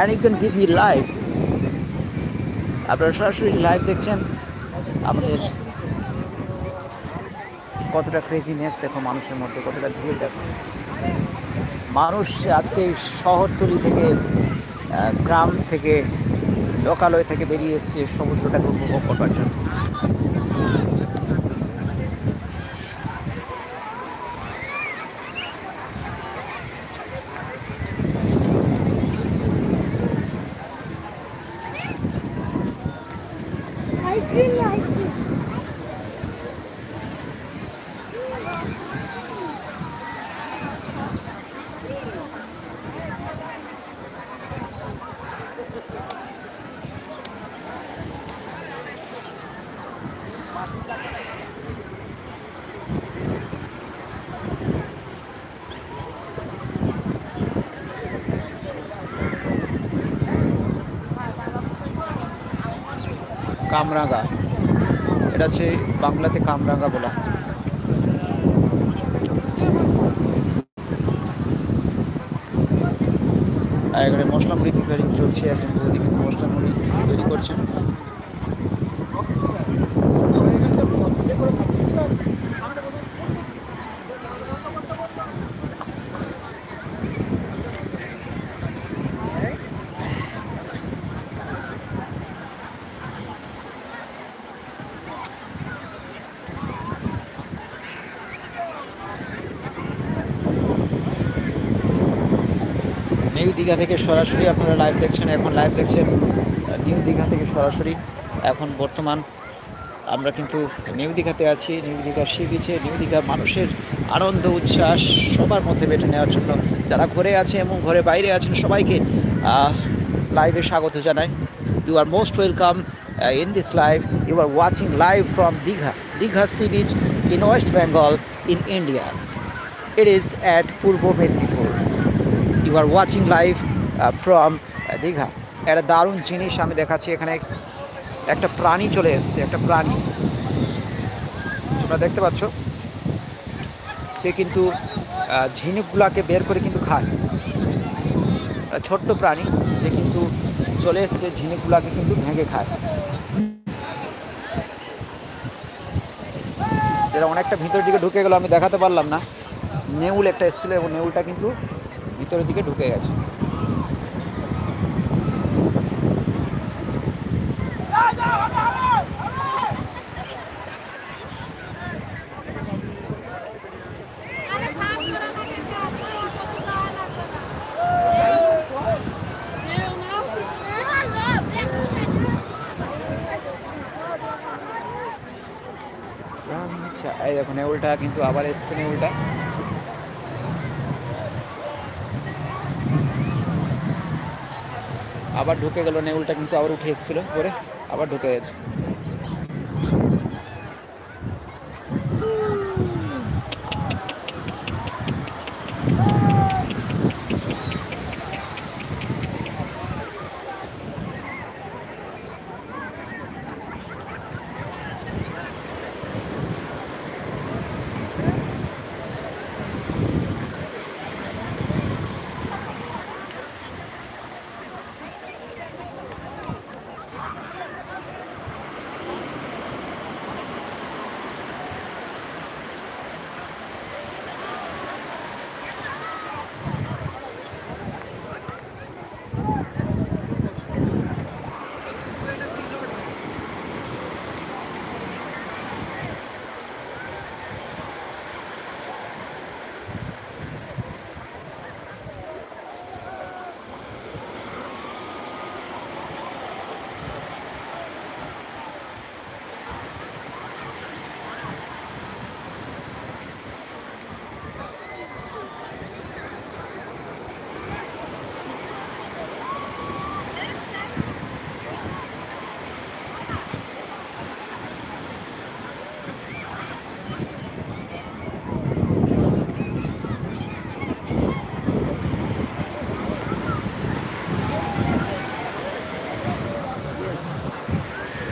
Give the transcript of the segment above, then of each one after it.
and you can give me live. আপনারা সরাসরি live দেখছেন। আমাদের কতটা ক্রেজিনেস দেখো, মানুষের মধ্যে কতটা ভিড় দেখো। মানুষ আজকে শহরতলি থেকে, গ্রাম থেকে, লোকালয় থেকে বেরিয়ে এসছে সমুদ্রটাকে উপভোগ করবার জন্য। কামরাঙ্গা, এটা হচ্ছে বাংলাতে কামরাঙ্গা বলা। এখানে মশলা মুড়ি প্রিপারিং চলছে, একজন বৌদি কিন্তু মশলা মুড়ি তৈরি করছেন। নিউ দীঘা থেকে সরাসরি আপনারা লাইভ দেখছেন, এখন লাইভ দেখছেন নিউ দীঘা থেকে সরাসরি। এখন বর্তমান আমরা কিন্তু নিউ দীঘাতে আছি, নিউ দীঘার সি বিচে। নিউ দীঘা মানুষের আনন্দ উচ্ছ্বাস সবার মধ্যে বেটে নেওয়ার জন্য যারা ঘরে আছে এবং ঘরে বাইরে আছেন সবাইকে লাইভে স্বাগত জানাই। You are most welcome in this live. You are watching live from Digha, Digha sea beach in West Bengal in India. It is at Purba Medinipur. You are watching live from Digha. একটা দারুণ জিনিস আমি দেখাচ্ছি, এখানে একটা প্রাণী চলে এসছে, একটা প্রাণী তোমরা দেখতে পাচ্ছ, সে কিন্তু ঝিনুকগুলাকে বের করে কিন্তু খায়। ছোট্ট প্রাণী যে কিন্তু চলে এসছে, ঝিনুকগুলাকে কিন্তু ভেঙে খায়। যেটা অনেকটা ভিতরের দিকে ঢুকে গেল, আমি দেখাতে পারলাম না। নেউল একটা এসেছিলো এবং নেউলটা কিন্তু ভিতরের দিকে ঢুকে গেছে। এই দেখো নেউলটা কিন্তু আবার এসছে, নেউলটা আবার ঢুকে গেল। নেউলটা কিন্তু আবার উঠে এসেছিল পরে, আবার ঢুকে গেছে।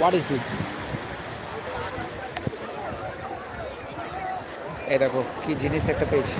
What is this? এই দেখো কি জিনিস একটা পেয়েছি।